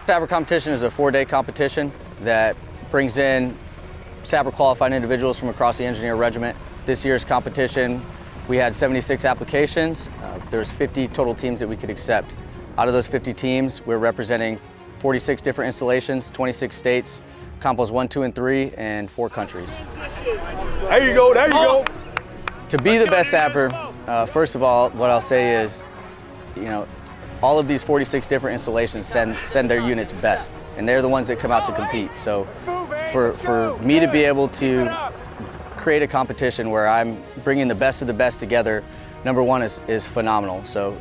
Sapper Competition is a 4-day competition that brings in Sapper qualified individuals from across the engineer regiment. This year's competition, we had 76 applications. There's 50 total teams that we could accept. Out of those 50 teams, we're representing 46 different installations, 26 states, Compos 1, 2, and 3, and 4 countries. There you go, there you go. To be the best Sapper, first of all, what I'll say is, all of these 46 different installations send their units best, and they're the ones that come out to compete. So for me to be able to create a competition where I'm bringing the best of the best together, number one is phenomenal. So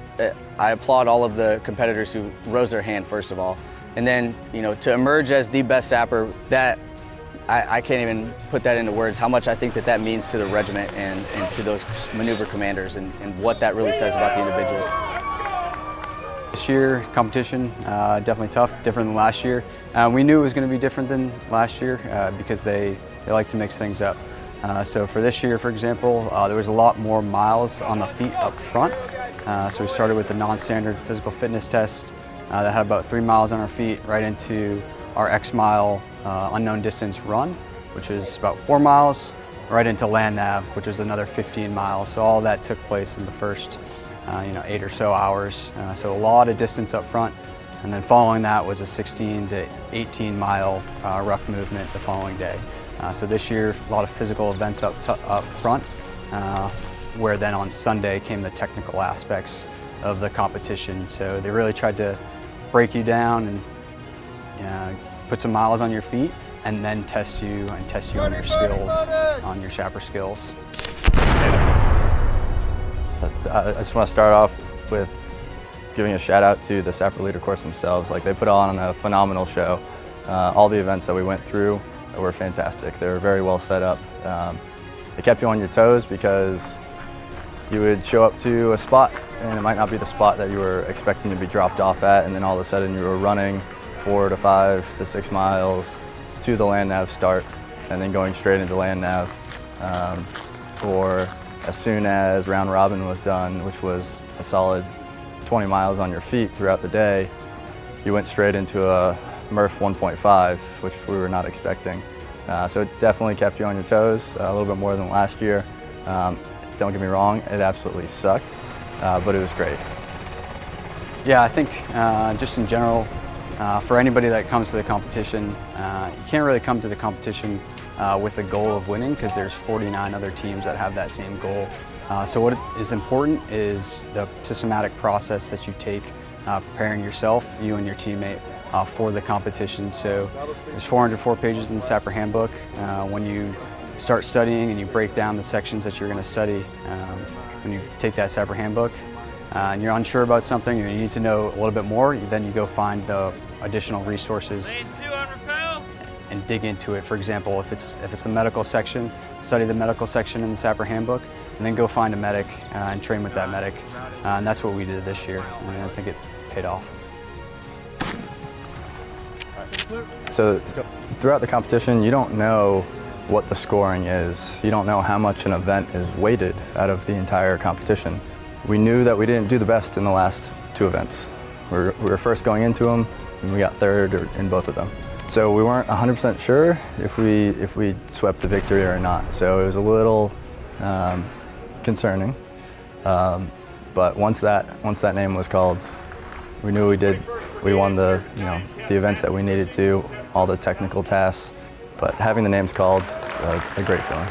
I applaud all of the competitors who rose their hand, first of all. And then, to emerge as the best Sapper, that I can't even put that into words, how much I think that means to the regiment and to those maneuver commanders and what that really says about the individual. This year, competition, definitely tough, different than last year. We knew it was going to be different than last year because they like to mix things up. So for this year, for example, there was a lot more miles on the feet up front. So we started with the non-standard physical fitness test that had about 3 miles on our feet right into our X mile unknown distance run, which is about 4 miles, right into land nav, which is another 15 miles. So all that took place in the first 8 or so hours. So a lot of distance up front. And then following that was a 16 to 18 mile ruck movement the following day. So this year, a lot of physical events up front, where then on Sunday came the technical aspects of the competition. So they really tried to break you down and put some miles on your feet and then test you on your skills, on your Sapper skills. I just want to start off with giving a shout out to the Sapper Leader Course themselves. They put on a phenomenal show. All the events that we went through were fantastic. They were very well set up. They kept you on your toes because you would show up to a spot and it might not be the spot that you were expecting to be dropped off at, and then all of a sudden you were running 4 to 5 to 6 miles to the land nav start and then going straight into land nav for as soon as round robin was done, which was a solid 20 miles on your feet throughout the day, you went straight into a Murph 1.5, which we were not expecting. So it definitely kept you on your toes a little bit more than last year. Don't get me wrong, it absolutely sucked, but it was great. Yeah, I think just in general, for anybody that comes to the competition, you can't really come to the competition with the goal of winning because there's 49 other teams that have that same goal. So what is important is the systematic process that you take preparing yourself, you and your teammate, for the competition. So there's 404 pages in the Sapper Handbook. When you start studying and you break down the sections that you're going to study, when you take that Sapper Handbook and you're unsure about something or you need to know a little bit more, then you go find the additional resources and dig into it. For example, if it's a medical section, study the medical section in the Sapper Handbook, and then go find a medic and train with that medic. And that's what we did this year, and I think it paid off. So throughout the competition, you don't know what the scoring is. You don't know how much an event is weighted out of the entire competition. We knew that we didn't do the best in the last 2 events. We were first going into them, and we got third in both of them. So we weren't 100% sure if we swept the victory or not. So it was a little concerning. But once that name was called, we knew we won the events that we needed to, all the technical tasks. But having the names called, it's a great feeling.